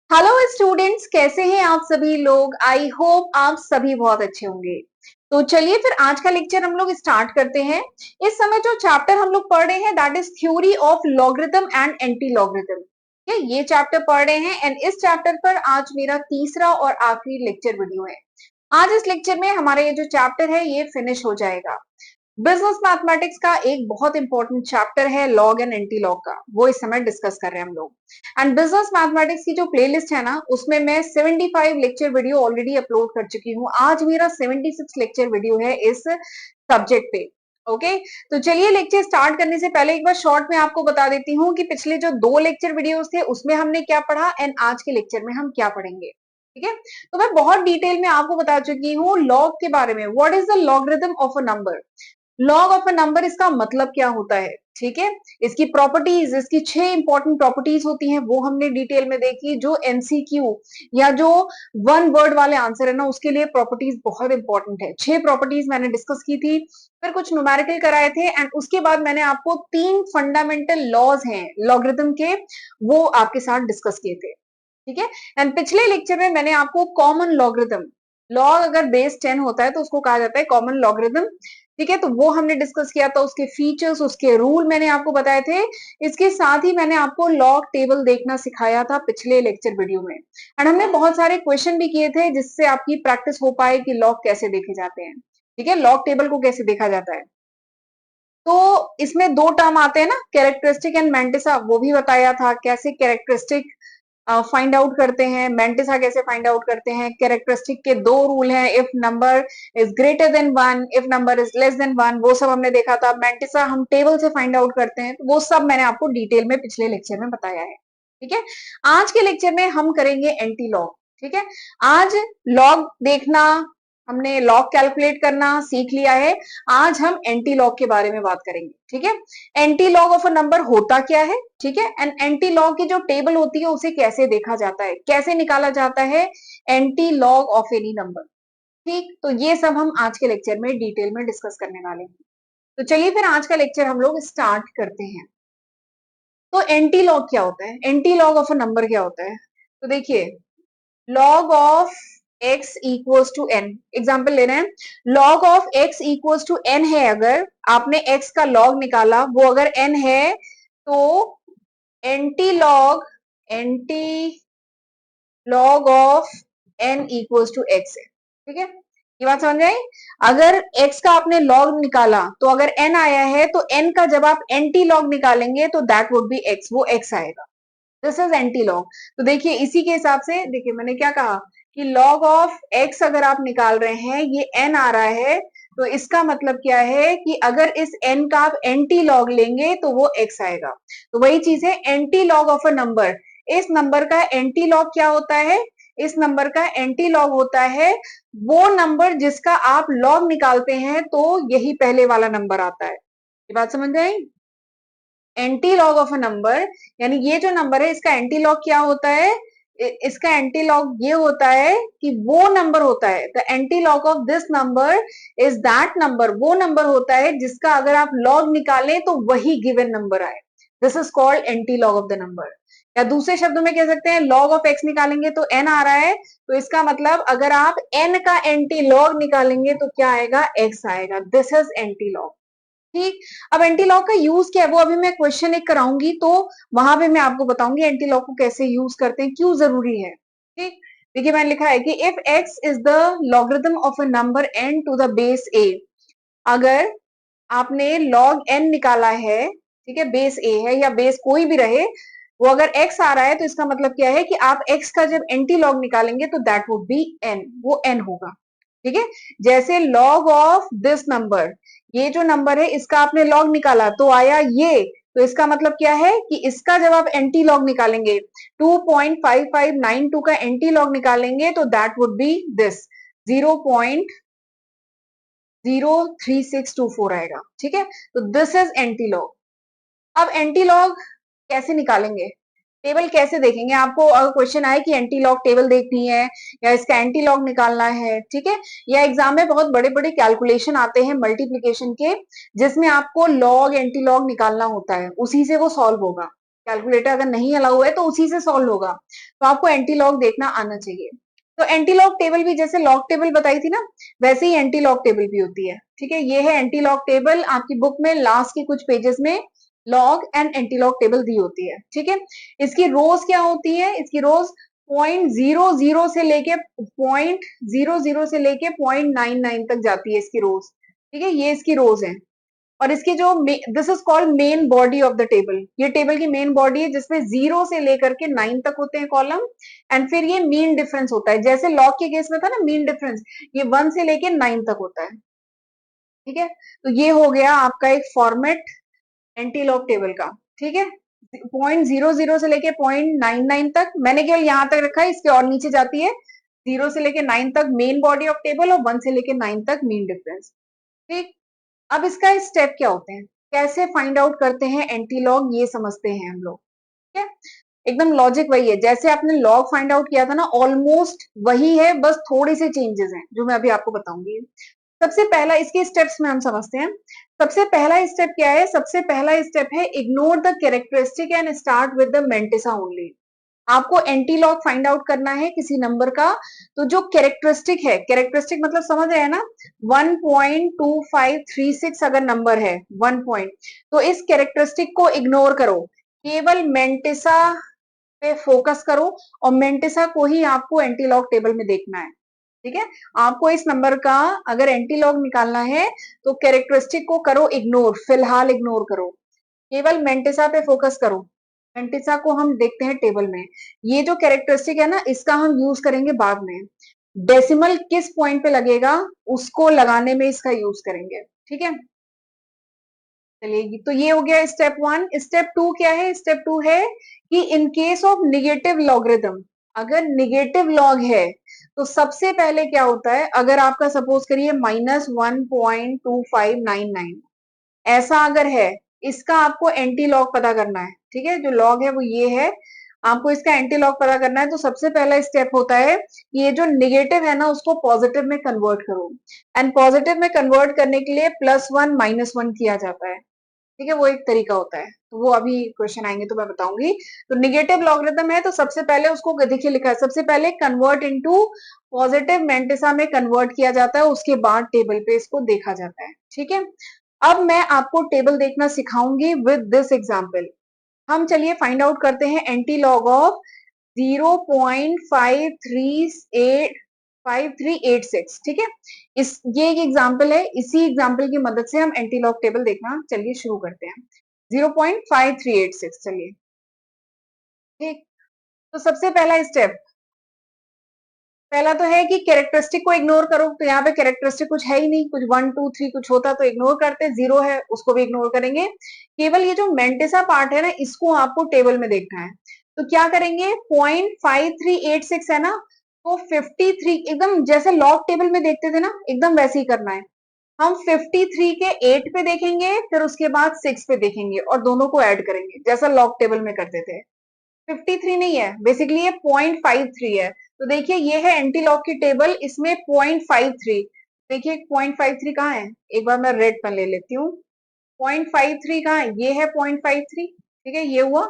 Hello students, कैसे हैं आप सभी लोग। आई होप आप सभी बहुत अच्छे होंगे। तो चलिए फिर आज का लेक्चर हम लोग स्टार्ट करते हैं। इस समय जो चैप्टर हम लोग पढ़ रहे हैं that is theory of logarithm and anti logarithm. ये चैप्टर पढ़ रहे हैं एंड इस चैप्टर पर आज मेरा तीसरा और आखिरी लेक्चर वीडियो है। आज इस लेक्चर में हमारा ये जो चैप्टर है ये फिनिश हो जाएगा। बिजनेस मैथमेटिक्स का एक बहुत इंपॉर्टेंट चैप्टर है लॉग एंड एंटी लॉग का, वो इस समय डिस्कस कर रहे हैं हम लोग। एंड बिजनेस मैथमेटिक्स की जो प्लेलिस्ट है ना उसमें मैं 75 लेक्चर वीडियो ऑलरेडी अपलोड कर चुकी हूँ। आज मेरा 76 लेक्चर वीडियो है इस सब्जेक्ट पे। ओके तो चलिए लेक्चर स्टार्ट करने से पहले एक बार शॉर्ट में आपको बता देती हूँ कि पिछले जो 2 लेक्चर वीडियोस थे उसमें हमने क्या पढ़ा एंड आज के लेक्चर में हम क्या पढ़ेंगे। ठीक है, तो मैं बहुत डिटेल में आपको बता चुकी हूँ लॉग के बारे में। What is the logarithm of a number. Log of a number इसका मतलब क्या होता है। ठीक है, इसकी प्रॉपर्टीज, इसकी 6 इंपॉर्टेंट प्रॉपर्टीज होती हैं वो हमने डिटेल में देखी। जो एमसीक्यू या जो वन वर्ड वाले आंसर है ना उसके लिए प्रॉपर्टीज बहुत इंपॉर्टेंट है। 6 प्रॉपर्टीज मैंने डिस्कस की थी, फिर कुछ न्यूमेरिकल कराए थे एंड उसके बाद मैंने आपको 3 फंडामेंटल लॉज हैं लॉगरिथम के, वो आपके साथ डिस्कस किए थे। ठीक है, एंड पिछले लेक्चर में मैंने आपको कॉमन लॉगरिथम, लॉग अगर बेस 10 होता है तो उसको कहा जाता है कॉमन लॉगरिथम। ठीक है, तो वो हमने डिस्कस किया था, उसके फीचर्स, उसके रूल मैंने आपको बताए थे। इसके साथ ही मैंने आपको लॉग टेबल देखना सिखाया था पिछले लेक्चर वीडियो में एंड हमने बहुत सारे क्वेश्चन भी किए थे जिससे आपकी प्रैक्टिस हो पाए कि लॉग कैसे देखे जाते हैं। ठीक है, लॉग टेबल को कैसे देखा जाता है। तो इसमें 2 टर्म आते हैं ना, कैरेक्टरिस्टिक एंड मैंटिसा, वो भी बताया था कैसे कैरेक्टरिस्टिक फाइंड आउट करते हैं, मैंटिसा कैसे फाइंड आउट करते हैं। कैरेक्टरिस्टिक के 2 रूल हैं, if number is greater than 1, if number is less than 1, वो सब हमने देखा था। मैंटिसा हम टेबल से फाइंड आउट करते हैं, तो वो सब मैंने आपको डिटेल में पिछले लेक्चर में बताया है। ठीक है, आज के लेक्चर में हम करेंगे एंटी लॉग। ठीक है, आज लॉग देखना, हमने लॉग कैलकुलेट करना सीख लिया है। आज हम एंटी लॉग के बारे में बात करेंगे। ठीक है, anti log of a number होता क्या है। ठीक है, एंड एंटी लॉग की जो टेबल होती है उसे कैसे देखा जाता है, कैसे निकाला जाता है anti log of any number. ठीक, तो ये सब हम आज के लेक्चर में डिटेल में डिस्कस करने वाले हैं। तो चलिए फिर आज का लेक्चर हम लोग स्टार्ट करते हैं। तो एंटी लॉग क्या होता है, anti log of a number क्या होता है। तो देखिए, log of x equals to n, example ले रहे हैं। Log of x equals to n है, अगर आपने x का लॉग निकाला वो अगर n है तो anti log, anti log of n equals to x है। ठीक है, ये बात समझ आई। अगर x का आपने लॉग निकाला तो अगर n आया है तो n का जब आप एंटी लॉग निकालेंगे तो दैट वुड बी x, वो x आएगा। This is anti log. तो देखिए इसी के हिसाब से, देखिए मैंने क्या कहा कि लॉग ऑफ x अगर आप निकाल रहे हैं ये n आ रहा है, तो इसका मतलब क्या है कि अगर इस n का आप एंटी लॉग लेंगे तो वो x आएगा। तो वही चीज है anti log of a number. इस नंबर का एंटी लॉग क्या होता है, इस नंबर का एंटी लॉग होता है वो नंबर जिसका आप लॉग निकालते हैं तो यही पहले वाला नंबर आता है। ये बात समझ आई। Anti log of a number यानी ये जो नंबर है इसका एंटी लॉग क्या होता है, इसका एंटी लॉग ये होता है कि वो नंबर होता है, the anti log of this number is that number, वो नंबर होता है जिसका अगर आप लॉग निकालें तो वही गिवन नंबर आए। This is called anti log of the number. या दूसरे शब्दों में कह सकते हैं लॉग ऑफ एक्स निकालेंगे तो एन आ रहा है, तो इसका मतलब अगर आप एन का एंटी लॉग निकालेंगे तो क्या आएगा, एक्स आएगा। This is anti log. ठीक, अब एंटी लॉग का यूज क्या है वो अभी मैं क्वेश्चन एक कराऊंगी तो वहां पे मैं आपको बताऊंगी एंटी लॉग को कैसे यूज करते हैं, क्यों जरूरी है। ठीक, देखिए मैंने लिखा है कि if x is the logarithm of a number n to the base a, अगर आपने लॉग n निकाला है, ठीक है, बेस a है या बेस कोई भी रहे, वो अगर x आ रहा है तो इसका मतलब क्या है कि आप x का जब एंटी लॉग निकालेंगे तो दैट वुड बी n, वो n होगा। ठीक है, जैसे लॉग ऑफ दिस नंबर, ये जो नंबर है इसका आपने लॉग निकाला तो आया ये, तो इसका मतलब क्या है कि इसका जब आप एंटी लॉग निकालेंगे 2.5592 का एंटी लॉग निकालेंगे तो दैट वुड बी दिस 0.03624 आएगा। ठीक है, तो दिस इज एंटी लॉग। अब एंटी लॉग कैसे निकालेंगे, टेबल कैसे देखेंगे। आपको अगर क्वेश्चन आए कि एंटी लॉग टेबल देखनी है या इसका एंटी लॉग निकालना है, ठीक है, या एग्जाम में बहुत बड़े बड़े कैलकुलेशन आते हैं मल्टीप्लीकेशन के जिसमें आपको लॉग एंटी लॉग निकालना होता है, उसी से वो सॉल्व होगा। कैलकुलेटर अगर नहीं अलाउ है तो उसी से सॉल्व होगा, तो आपको एंटी लॉग देखना आना चाहिए। तो एंटी लॉग टेबल भी जैसे लॉग टेबल बताई थी ना, वैसे ही एंटी लॉग टेबल भी होती है। ठीक है, ये है एंटी लॉग टेबल, आपकी बुक में लास्ट के कुछ पेजेस में log and anti log table दी होती है। ठीक है, इसकी रोज क्या होती है, इसकी रोज 0.00 से लेके 0.00 से लेके 0.99 तक जाती है इसकी रोज। ठीक है, ये इसकी रोज है। और इसकी जो this is called main body of the table, ये टेबल की मेन बॉडी है जिसमें 0 से लेकर के 9 तक होते हैं कॉलम। एंड फिर ये मीन डिफरेंस होता है, जैसे लॉग के केस में था ना मीन डिफरेंस, ये 1 से लेके 9 तक होता है। ठीक है, तो ये हो गया आपका एक फॉर्मेट एंटी लॉग टेबल का। ठीक है, 0.00 से लेके 0.99 तक मैंने केवल यहां तक रखा है, इसके और नीचे जाती है 0 से लेके 9 तक मेन बॉडी ऑफ टेबल और 1 से लेके 9 तक मीन डिफरेंस। ठीक, अब इसका स्टेप क्या होते हैं, कैसे फाइंड आउट करते हैं एंटी लॉग, ये समझते हैं हम लोग। ठीक है, एकदम लॉजिक वही है जैसे आपने लॉग फाइंड आउट किया था ना, ऑलमोस्ट वही है, बस थोड़े से चेंजेस हैं जो मैं अभी आपको बताऊंगी। सबसे पहला इसके स्टेप्स में हम समझते हैं। सबसे पहला स्टेप क्या है, सबसे पहला स्टेप है ignore the characteristic and start with the mantissa only. आपको एंटी लॉग फाइंड आउट करना है किसी नंबर का, तो जो कैरेक्टरिस्टिक है, कैरेक्टरिस्टिक मतलब समझ रहे हैं ना, 1.2536 अगर नंबर है 1 पॉइंट, तो इस कैरेक्टरिस्टिक को इग्नोर करो, केवल मेंटिसा पे फोकस करो, और मेंटिसा को ही आपको एंटी लॉग टेबल में देखना है। ठीक है, आपको इस नंबर का अगर एंटी लॉग निकालना है तो कैरेक्टरिस्टिक को करो इग्नोर, फिलहाल इग्नोर करो, केवल मेंटिसा पे फोकस करो। मेंटिसा को हम देखते हैं टेबल में, ये जो कैरेक्टरिस्टिक है ना इसका हम यूज करेंगे बाद में, डेसिमल किस पॉइंट पे लगेगा उसको लगाने में इसका यूज करेंगे। ठीक है, चलिए तो ये हो गया स्टेप 1। स्टेप 2 क्या है, स्टेप 2 है कि in case of negative logarithm, अगर निगेटिव लॉग है तो सबसे पहले क्या होता है, अगर आपका सपोज करिए -1.2599 ऐसा अगर है, इसका आपको एंटी लॉग पता करना है। ठीक है, जो लॉग है वो ये है, आपको इसका एंटी लॉग पता करना है, तो सबसे पहला स्टेप होता है कि ये जो निगेटिव है ना उसको पॉजिटिव में कन्वर्ट करो, एंड पॉजिटिव में कन्वर्ट करने के लिए +1 -1 किया जाता है। ठीक है, वो एक तरीका होता है, तो वो अभी क्वेश्चन आएंगे तो मैं बताऊंगी। तो निगेटिव लॉगरिथम है तो सबसे पहले उसको देखिए लिखा है, सबसे पहले कन्वर्ट इनटू पॉजिटिव मेंटिसा में कन्वर्ट किया जाता है, उसके बाद टेबल पे इसको देखा जाता है। ठीक है, अब मैं आपको टेबल देखना सिखाऊंगी विद दिस एग्जाम्पल। हम चलिए फाइंड आउट करते हैं एंटी लॉग ऑफ 0.5386। ठीक है, इस ये एक एग्जांपल है, इसी एग्जांपल की मदद से हम एंटी लॉग टेबल देखना चलिए शुरू करते हैं। 0.5386, चलिए। ठीक, तो सबसे पहला स्टेप, पहला तो है कि कैरेक्टरिस्टिक को इग्नोर करो, तो यहाँ पे कैरेक्टरिस्टिक कुछ है ही नहीं, कुछ 1 2 3 कुछ होता तो इग्नोर करते, 0 है उसको भी इग्नोर करेंगे, केवल ये जो मेंटिसा पार्ट है ना इसको आपको टेबल में देखना है। तो क्या करेंगे, 0.5386 है ना, तो 53 एकदम जैसे लॉग टेबल में देखते थे ना एकदम वैसे ही करना है। हम 53 के 8 पे देखेंगे, फिर उसके बाद 6 पे देखेंगे और दोनों को ऐड करेंगे जैसा लॉग टेबल में करते थे। 53 नहीं है, बेसिकली ये 0.53 है। तो देखिए ये है एंटी लॉग की टेबल, इसमें 0.53, देखिए 0.53 कहाँ है, एक बार मैं रेड पेन ले लेती हूँ। 0.53 कहाँ है, ये है 0.53। ठीक है, ये हुआ।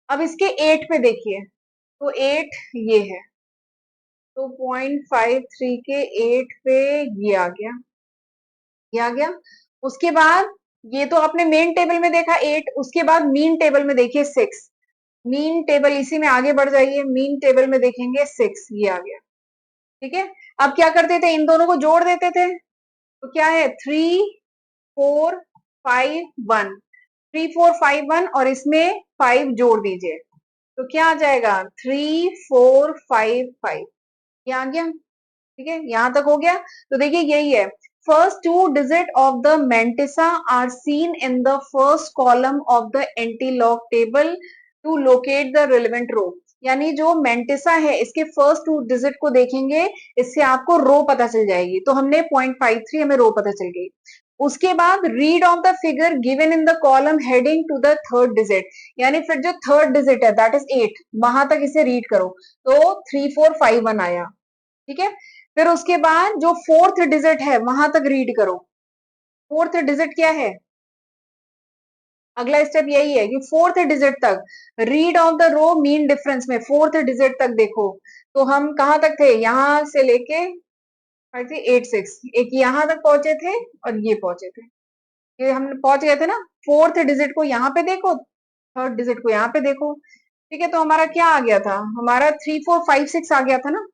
अब इसके 8 पे देखिए, तो 8 ये है, तो 0.53 के 8 पे ये आ गया, ये आ गया। उसके बाद ये तो आपने मेन टेबल में देखा 8, उसके बाद मीन टेबल में देखिए 6, मीन टेबल इसी में आगे बढ़ जाइए, मीन टेबल में देखेंगे 6, ये आ गया। ठीक है, अब क्या करते थे, इन दोनों को जोड़ देते थे, तो क्या है 3 4 5 1, 3 4 5 1 और इसमें 5 जोड़ दीजिए, तो क्या आ जाएगा 3 4 5 5, ये आ गया। ठीक है, यहां तक हो गया। तो देखिए यही है, first two digit of the mantissa are seen in the first column of the anti log table to locate the relevant row, यानी जो मेंटिसा है इसके फर्स्ट टू डिजिट को देखेंगे, इससे आपको रो पता चल जाएगी। तो हमने 0.53 हमें रो पता चल गई। उसके बाद read off the figure given in the column heading to the third digit, यानी फिर जो थर्ड डिजिट है दैट इज 8, वहां तक इसे रीड करो, तो 3451 आया। ठीक है, फिर उसके बाद जो फोर्थ डिजिट है वहां तक रीड करो, फोर्थ डिजिट क्या है अगला स्टेप यही है कि फोर्थ डिजिट तक read off the row mean difference में फोर्थ डिजिट तक देखो। तो हम कहां तक थे, यहां से लेके 86, एक यहां तक पहुंचे थे और ये पहुंचे थे, ये हम पहुंच गए थे ना। फोर्थ डिजिट को यहाँ पे देखो, थर्ड डिजिट को यहाँ पे देखो। ठीक है, तो हमारा क्या आ गया था, हमारा 3 4 5 6 आ गया था ना,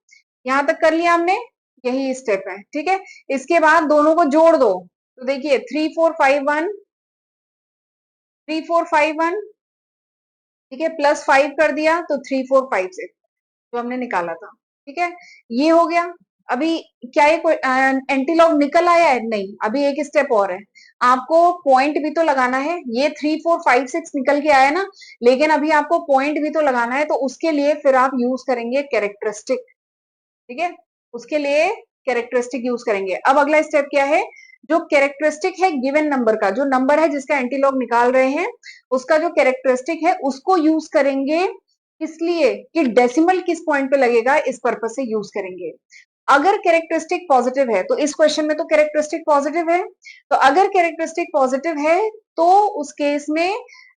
यहाँ तक कर लिया हमने, यही स्टेप है। ठीक है, इसके बाद दोनों को जोड़ दो, तो देखिए 3 4 5 1, 3 4 5 1, ठीक है, प्लस 5 कर दिया तो 3 4 5 6 जो हमने निकाला था। ठीक है, ये हो गया। अभी क्या ये कोई एंटीलॉग निकल आया है? नहीं, अभी एक स्टेप और है, आपको पॉइंट भी तो लगाना है। ये 3 4 5 6 निकल के आया ना, लेकिन अभी आपको पॉइंट भी तो लगाना है, तो उसके लिए फिर आप यूज करेंगे कैरेक्टरिस्टिक। ठीक है, उसके लिए कैरेक्टरिस्टिक यूज करेंगे। अब अगला स्टेप क्या है, जो कैरेक्टरिस्टिक है गिवन नंबर का, जो नंबर है जिसका एंटीलॉग निकाल रहे हैं, उसका जो कैरेक्टरिस्टिक है उसको यूज करेंगे। इसलिए कि डेसिमल किस पॉइंट पे लगेगा, इस पर्पज से यूज करेंगे। अगर कैरेक्टरिस्टिक पॉजिटिव है, तो इस क्वेश्चन में तो कैरेक्टरिस्टिक पॉजिटिव है, तो अगर कैरेक्टरिस्टिक पॉजिटिव है तो उस केस में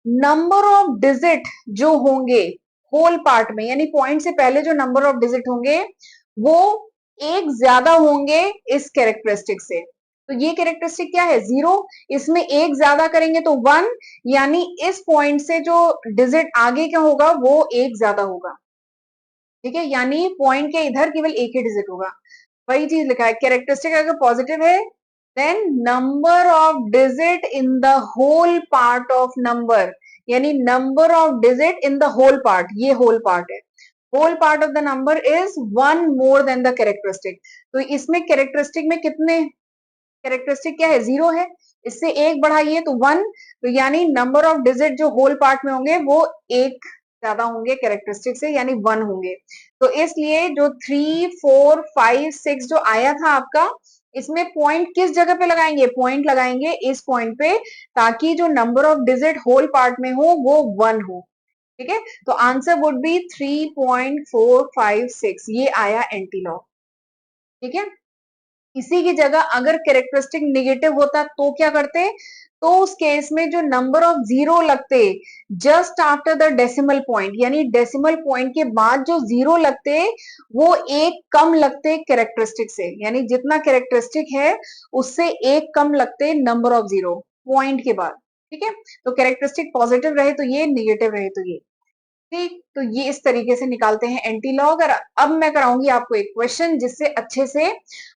नंबर ऑफ डिजिट जो होंगे होल पार्ट में, यानी पॉइंट से पहले जो नंबर ऑफ डिजिट होंगे वो एक ज्यादा होंगे इस कैरेक्टरिस्टिक से। तो ये कैरेक्टरिस्टिक क्या है, 0, इसमें एक ज्यादा करेंगे तो 1, यानी इस पॉइंट से जो डिजिट आगे क्या होगा वो एक ज्यादा होगा। ठीक है, यानी पॉइंट के इधर केवल एक ही डिजिट होगा। वही चीज लिखा है, कैरेक्टरिस्टिक अगर पॉजिटिव है then number of digit in the whole part of number, यानी number of digit in the whole part, ये होल पार्ट है, whole part of the number is 1 more than the characteristic. तो इसमें characteristic में कितने, characteristic क्या है, 0 है, इससे एक बढ़ाइए तो 1, तो यानी नंबर ऑफ डिजिट जो होल पार्ट में होंगे वो एक ज्यादा होंगे कैरेक्टरिस्टिक से, यानी 1 होंगे। तो इसलिए जो 3 4 5 6 जो आया था आपका, इसमें पॉइंट किस जगह पे लगाएंगे, पॉइंट लगाएंगे इस पॉइंट पे, ताकि जो number of digit whole part में हो वो 1 हो। ठीक है, तो आंसर वुड बी 3.456, ये आया एंटीलॉग। ठीक है, इसी की जगह अगर कैरेक्टरिस्टिक निगेटिव होता तो क्या करते, तो उस केस में जो नंबर ऑफ जीरो लगते just after the decimal point, यानी डेसिमल पॉइंट के बाद जो जीरो लगते वो एक कम लगते कैरेक्टरिस्टिक से, यानी जितना कैरेक्टरिस्टिक है उससे एक कम लगते नंबर ऑफ जीरो पॉइंट के बाद। ठीक है, तो कैरेक्टरिस्टिक पॉजिटिव रहे तो ये, निगेटिव रहे तो ये। ठीक, तो ये इस तरीके से निकालते हैं एंटीलॉग। और अब मैं कराऊंगी आपको एक क्वेश्चन जिससे अच्छे से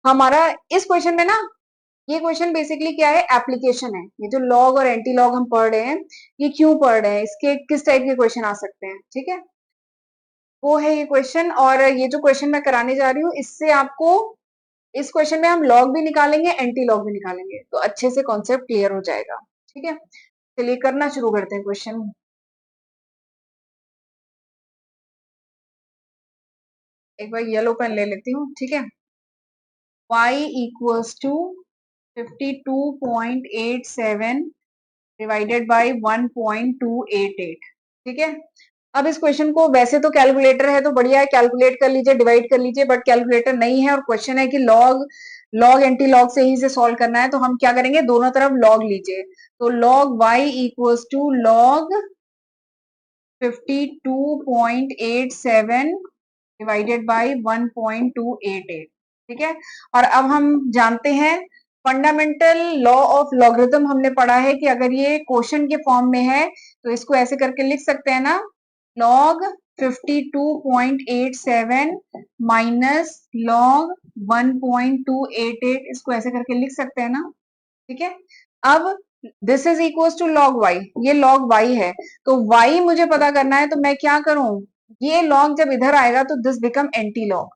हमारा, इस क्वेश्चन में ना, ये क्वेश्चन बेसिकली क्या है, एप्लीकेशन है। ये जो लॉग और एंटीलॉग हम पढ़ रहे हैं, ये क्यों पढ़ रहे हैं, इसके किस टाइप के क्वेश्चन आ सकते हैं। ठीक है, वो है ये क्वेश्चन। और ये जो क्वेश्चन मैं कराने जा रही हूँ, इससे आपको, इस क्वेश्चन में हम लॉग भी निकालेंगे एंटीलॉग भी निकालेंगे, तो अच्छे से कॉन्सेप्ट क्लियर हो जाएगा। ठीक है, चलिए करना शुरू करते हैं क्वेश्चन। एक बार येलो पेन ले लेती हूँ। ठीक है, y equals to 52.87 divided by 1.288। ठीक है, अब इस क्वेश्चन को, वैसे तो कैलकुलेटर है तो बढ़िया है, कैलकुलेट कर लीजिए, डिवाइड कर लीजिए, बट कैलकुलेटर नहीं है और क्वेश्चन है कि लॉग, लॉग एंटी लॉग से ही से सॉल्व करना है, तो हम क्या करेंगे, दोनों तरफ लॉग लीजिए। तो log y equals to log 52.87 divided by 1.288। ठीक है, और अब हम जानते हैं फंडामेंटल लॉ ऑफ लॉगरिथम, हमने पढ़ा है कि अगर ये क्वेश्चन के फॉर्म में है तो इसको ऐसे करके लिख सकते हैं ना, लॉग 52.87 माइनस लॉग 1.288, इसको ऐसे करके लिख सकते हैं ना। ठीक है, अब this is equal to log Y, ये लॉग वाई है, तो वाई मुझे पता करना है, तो मैं क्या करूं, ये लॉग जब इधर आएगा तो दिस बिकम एंटी लॉग,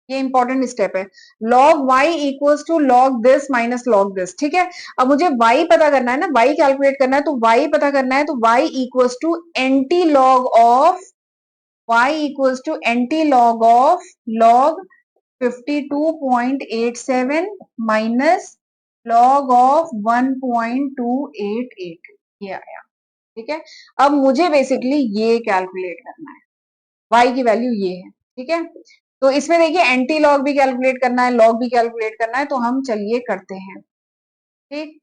ये इंपॉर्टेंट स्टेप है। Log Y equals to log this minus log this. ठीक है, अब मुझे वाई पता करना है ना, वाई कैलकुलेट करना है, तो वाई पता करना है, तो Y equals to anti log of, Y equals to anti log of log 52.87 minus log of 1.288, ये आया। ठीक है, अब मुझे बेसिकली ये कैलकुलेट करना है, y की वैल्यू ये है। ठीक है, तो इसमें देखिए एंटी लॉग भी कैलकुलेट करना है, लॉग भी कैलकुलेट करना है, तो हम चलिए करते हैं। ठीक,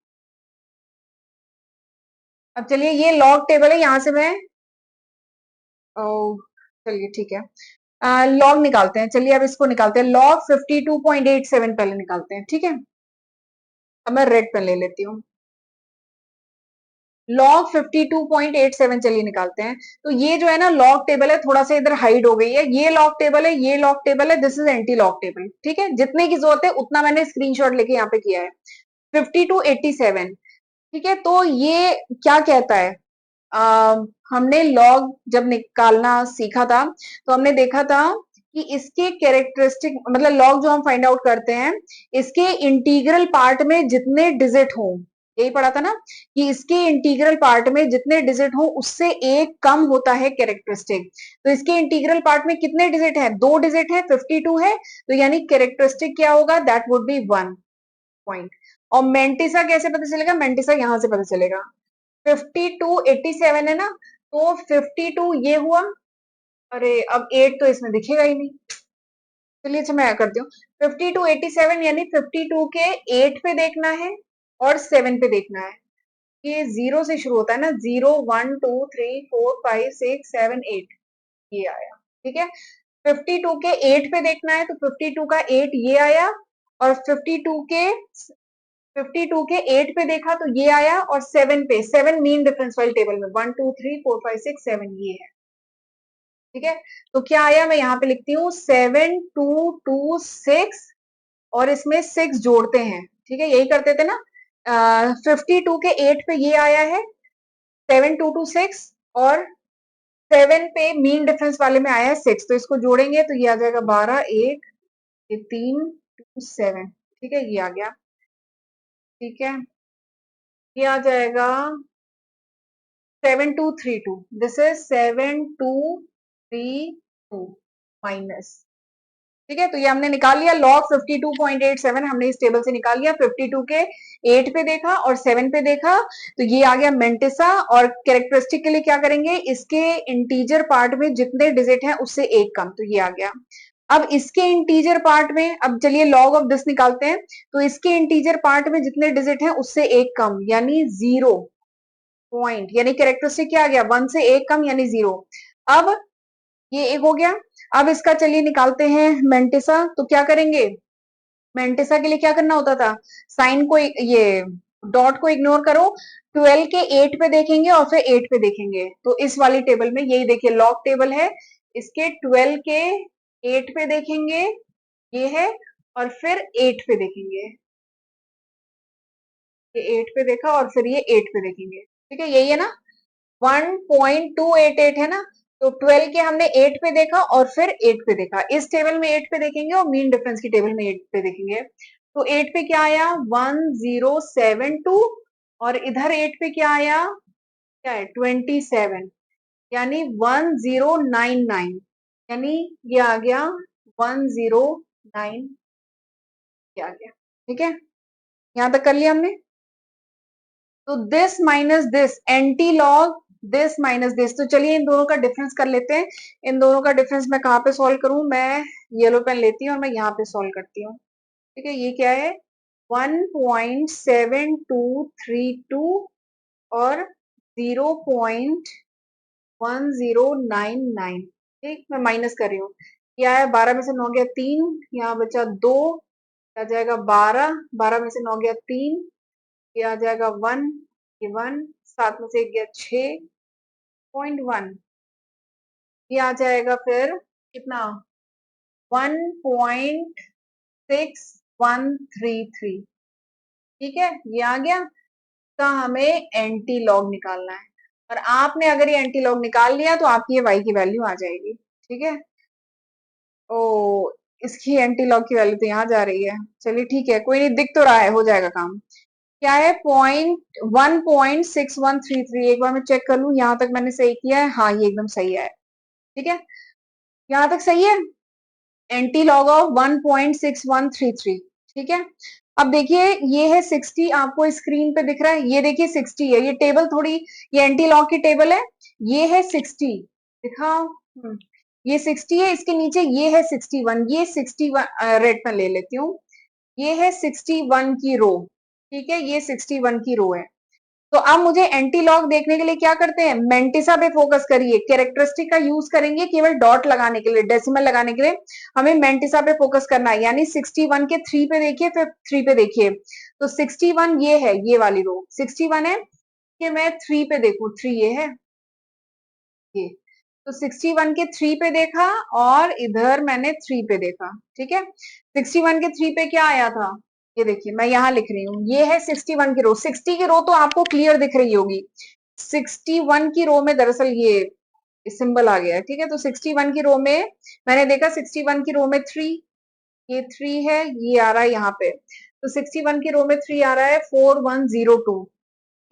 अब चलिए ये लॉग टेबल है, यहां से मैं चलिए ठीक है, लॉग निकालते हैं। चलिए अब इसको निकालते हैं, लॉग 52.87 पहले निकालते हैं, ठीक है। अब मैं रेड पेन ले लेती हूँ। लॉग 52.87 चलिए निकालते हैं। तो ये जो है ना लॉग टेबल है, थोड़ा सा इधर हाइड हो गई है। ये लॉग टेबल है, ये लॉग टेबल है, this is anti log table, ठीक है। जितने की जरूरत है उतना मैंने स्क्रीनशॉट लेके यहाँ पे किया है। 5287, ठीक है। तो ये क्या कहता है, हमने लॉग जब निकालना सीखा था तो हमने देखा था कि इसके कैरेक्टरिस्टिक, मतलब लॉग जो हम फाइंड आउट करते हैं, इसके इंटीग्रल पार्ट में जितने डिजिट हों, यही पढ़ा था ना कि इसके इंटीग्रल पार्ट में जितने डिजिट हों उससे एक कम होता है कैरेक्टरिस्टिक। तो इसके इंटीग्रल पार्ट में कितने डिजिट है, 2 डिजिट है, 52 है, तो यानी कैरेक्टरिस्टिक क्या होगा, दैट वुड बी 1 पॉइंट। और मेंटिसा कैसे पता चलेगा, मेंटिसा यहां से पता चलेगा। 5287 है ना, तो 52 ये हुआ, अरे अब 8 तो इसमें दिखेगा ही नहीं। चलिए अच्छा मैं करती हूँ, 5287 यानी 52 के 8 पे देखना है और 7 पे देखना है। ये 0 से शुरू होता है ना, 0 1 2 3 4 5 6 7 8, ये आया, ठीक है। 52 के 8 पे देखना है, तो 52 का 8 ये आया, और 52 के 8 पे देखा तो ये आया, और 7 पे, 7 मीन डिफरेंस वाली टेबल में 1 2 3 4 5 6 7 ये है, ठीक है। तो क्या आया, मैं यहाँ पे लिखती हूँ 7 2 2 6, और इसमें 6 जोड़ते हैं, ठीक है, यही करते थे ना। 52 के 8 पे ये आया है 7226, और 7 पे मीन डिफरेंस वाले में आया है 6, तो इसको जोड़ेंगे तो ये आ जाएगा 12 1, ये 3 2 7, ठीक है, ये आ गया, ठीक है। ये आ जाएगा 7232, दिस इज 7232 माइनस, ठीक है। तो ये हमने निकाल लिया, लॉग 52.87 हमने इस टेबल से निकाल लिया। 52 के 8 पे देखा और 7 पे देखा, तो ये आ गया मेंटिसा। और कैरेक्टरिस्टिक के लिए क्या करेंगे, इसके इंटीजर पार्ट में जितने डिजिट हैं उससे एक कम, तो ये आ गया। अब इसके इंटीजर पार्ट में, अब चलिए लॉग ऑफ दिस निकालते हैं। तो इसके इंटीजर पार्ट में जितने डिजिट हैं उससे एक कम, यानी 0 पॉइंट, यानी कैरेक्टरिस्टिक क्या आ गया, 1 से एक कम यानी 0। अब ये एक हो गया। अब इसका चलिए निकालते हैं मेंटिसा। तो क्या करेंगे, मेंटिसा के लिए क्या करना होता था, साइन को, ये डॉट को इग्नोर करो, 12 के 8 पे देखेंगे और फिर 8 पे देखेंगे। तो इस वाली टेबल में यही देखिए लॉग टेबल है, इसके 12 के 8 पे देखेंगे, ये है, और फिर 8 पे देखेंगे, ये 8 पे देखा और फिर ये 8 पे देखेंगे, ठीक है, यही है ना। 1.288 है ना, तो 12 के हमने 8 पे देखा और फिर 8 पे देखा, इस टेबल में 8 पे देखेंगे और मीन डिफरेंस की टेबल में 8 पे देखेंगे। तो 8 पे क्या आया, 1072, और इधर 8 पे क्या आया, क्या है 27, यानी 1099, यानी ये आ गया 109, ये आ गया, ठीक है। यहां तक कर लिया हमने। तो this minus this, anti log this minus this, तो चलिए इन दोनों का डिफरेंस कर लेते हैं। इन दोनों का डिफरेंस मैं कहाँ पे सॉल्व करूं, मैं येलो पेन लेती हूँ और मैं यहाँ पे सॉल्व करती हूँ, ठीक है। ये क्या है, 1.7232 और 0.1099, ठीक, मैं माइनस कर रही हूँ। ये आया 12 में से 9 गया 3, यहाँ बचा 2, आ जाएगा 12, 12 में से 9 गया 3, ये आ जाएगा 1, ये 1, 7 में से 1 गया 6.1, ये आ जाएगा फिर कितना, 1.6133, ठीक है, ये आ गया। तो हमें एंटी लॉग निकालना है, और आपने अगर ये एंटी लॉग निकाल लिया तो आपकी ये y की वैल्यू आ जाएगी, ठीक है। ओ, इसकी एंटी लॉग की वैल्यू तो यहाँ जा रही है, चलिए ठीक है, कोई नहीं, दिख तो रहा है, हो जाएगा काम। क्या है, 1.6133, एक बार मैं चेक कर लूं यहाँ तक मैंने सही किया है, हाँ ये एकदम सही है, ठीक है, यहाँ तक सही है। एंटी लॉग ऑफ 1.6133, ठीक है। अब देखिए ये है 60, आपको स्क्रीन पे दिख रहा है, ये देखिए 60 है, ये टेबल थोड़ी, ये एंटी लॉग की टेबल है, ये है 60, दिखा, ये 60 है, इसके नीचे ये है 61, ये 61 रेड पेन ले लेती हूँ, ये है 61 की रो, ठीक है, ये 61 की रो है। तो अब मुझे एंटीलॉग देखने के लिए क्या करते हैं, मेंटिसा पे फोकस करिए, कैरेक्टरिस्टिक का यूज करेंगे केवल डॉट लगाने के लिए, डेसिमल लगाने के लिए हमें मेंटिसा पे फोकस करना है, यानी 61 के 3 पे देखिए, फिर 3 पे देखिए, तो 61 ये है, ये वाली रो 61 है कि मैं 3 पे देखूं, 3 ये है, ये तो 61 के 3 पे देखा और इधर मैंने 3 पे देखा, ठीक है। 61 के 3 पे क्या आया था, ये देखिए मैं यहां लिख रही हूँ, ये है 61 की रो, 60 की रो तो आपको क्लियर दिख रही होगी, 61 की रो में दरअसल ये सिंबल आ गया है, ठीक है। तो 61 की रो में मैंने देखा, 61 की रो में 3, ये 3 है, ये आ रहा है यहाँ पे, तो 61 की रो में 3 आ रहा है, 4102,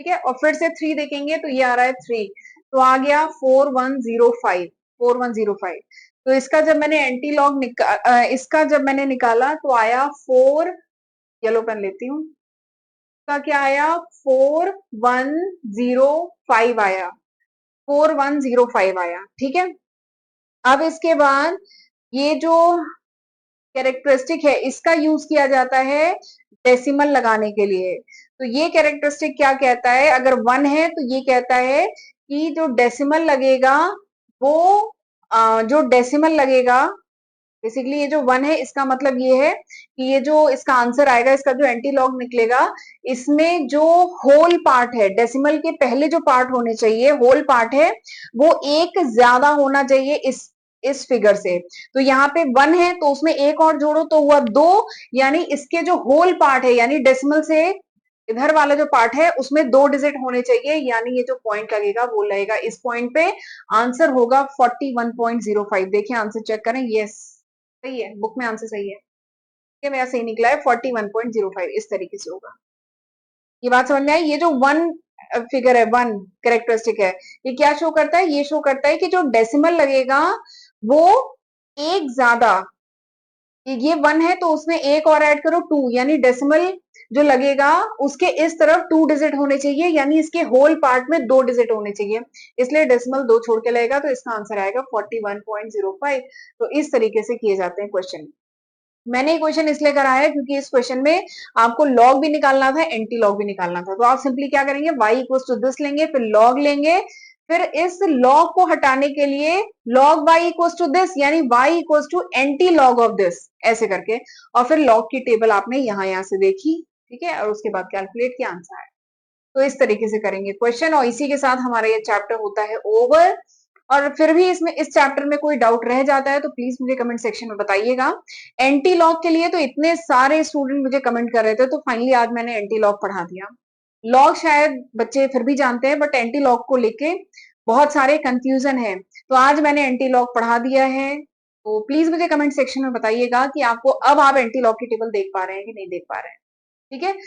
ठीक है। और फिर से 3 देखेंगे तो ये आ रहा है 3, तो आ गया 4105, 4105। तो इसका जब मैंने एंटी लॉग इसका जब मैंने निकाला तो आया 4, येलो पेन लेती हूँ, इसका क्या आया, 4105 आया, 4105 आया, ठीक है। अब इसके बाद ये जो कैरेक्टरिस्टिक है इसका यूज किया जाता है डेसिमल लगाने के लिए। तो ये कैरेक्टरिस्टिक क्या कहता है, अगर 1 है तो ये कहता है कि जो डेसिमल लगेगा वो जो डेसिमल लगेगा, बेसिकली ये जो 1 है इसका मतलब ये है कि ये जो इसका आंसर आएगा, इसका जो एंटी लॉग निकलेगा, इसमें जो होल पार्ट है, डेसिमल के पहले जो पार्ट होने चाहिए, होल पार्ट है, वो एक ज्यादा होना चाहिए इस फिगर से। तो यहाँ पे 1 है तो उसमें एक और जोड़ो तो हुआ 2, यानी इसके जो होल पार्ट है, यानी डेसिमल से इधर वाला जो पार्ट है उसमें 2 डिजिट होने चाहिए, यानी ये जो पॉइंट लगेगा वो लगेगा इस पॉइंट पे, आंसर होगा 41.05। देखिए आंसर चेक करें, यस सही है, बुक में आंसर सही है, ये मेरा सही निकला है, 41.05 इस तरीके से होगा। ये बात समझ में आई। ये जो 1 फिगर है, 1 कैरेक्टरिस्टिक है, ये क्या शो करता है, ये शो करता है कि जो डेसिमल लगेगा वो एक ज्यादा, ये 1 है तो उसमें एक और ऐड करो 2, यानी डेसिमल जो लगेगा उसके इस तरफ 2 डिजिट होने चाहिए, यानी इसके होल पार्ट में 2 डिजिट होने चाहिए, इसलिए डेसिमल 2 छोड़ के लगेगा, तो इसका आंसर आएगा 41.05। तो इस तरीके से किए जाते हैं क्वेश्चन। मैंने क्वेश्चन इसलिए कराया है क्योंकि इस क्वेश्चन में आपको लॉग भी निकालना था, एंटी लॉग भी निकालना था। तो आप सिंपली क्या करेंगे, y इक्वल टू दिस लेंगे, फिर लॉग लेंगे, फिर इस लॉग को हटाने के लिए log y equal to this, यानी y equal to anti log of this, ऐसे करके, और फिर लॉग की टेबल आपने यहां से देखी, ठीक है, और उसके बाद कैलकुलेट किया, आंसर आया। तो इस तरीके से करेंगे क्वेश्चन, और इसी के साथ हमारा ये चैप्टर होता है ओवर। और फिर भी इसमें इस चैप्टर में कोई डाउट रह जाता है तो प्लीज मुझे कमेंट सेक्शन में बताइएगा। एंटी लॉग के लिए तो इतने सारे स्टूडेंट मुझे कमेंट कर रहे थे, तो फाइनली आज मैंने एंटी लॉग पढ़ा दिया। लॉग शायद बच्चे फिर भी जानते हैं, बट एंटी लॉग को लेके बहुत सारे कंफ्यूजन है, तो आज मैंने एंटी लॉग पढ़ा दिया है। तो प्लीज मुझे कमेंट सेक्शन में बताइएगा कि आपको अब आप एंटी लॉग की टेबल देख पा रहे हैं कि नहीं देख पा रहे हैं, ठीक है।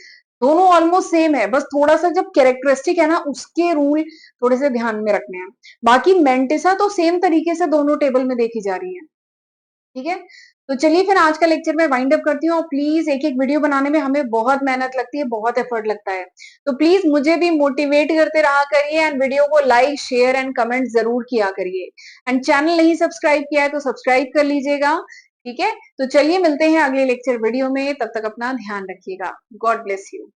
दोनों ऑलमोस्ट सेम है, बस थोड़ा सा जब कैरेक्टरिस्टिक है ना उसके रूल थोड़े से ध्यान में रखने हैं, बाकी मेंटिसा तो सेम तरीके से दोनों टेबल में देखी जा रही है, ठीक है। तो चलिए फिर आज का लेक्चर मैं वाइंड अप करती हूँ, और प्लीज एक एक वीडियो बनाने में हमें बहुत मेहनत लगती है, बहुत एफर्ट लगता है, तो प्लीज मुझे भी मोटिवेट करते रहा करिए, एंड वीडियो को लाइक शेयर एंड कमेंट जरूर किया करिए, एंड चैनल नहीं सब्सक्राइब किया है तो सब्सक्राइब कर लीजिएगा, ठीक है। तो चलिए मिलते हैं अगले लेक्चर वीडियो में, तब तक अपना ध्यान रखिएगा, गॉड ब्लेस यू।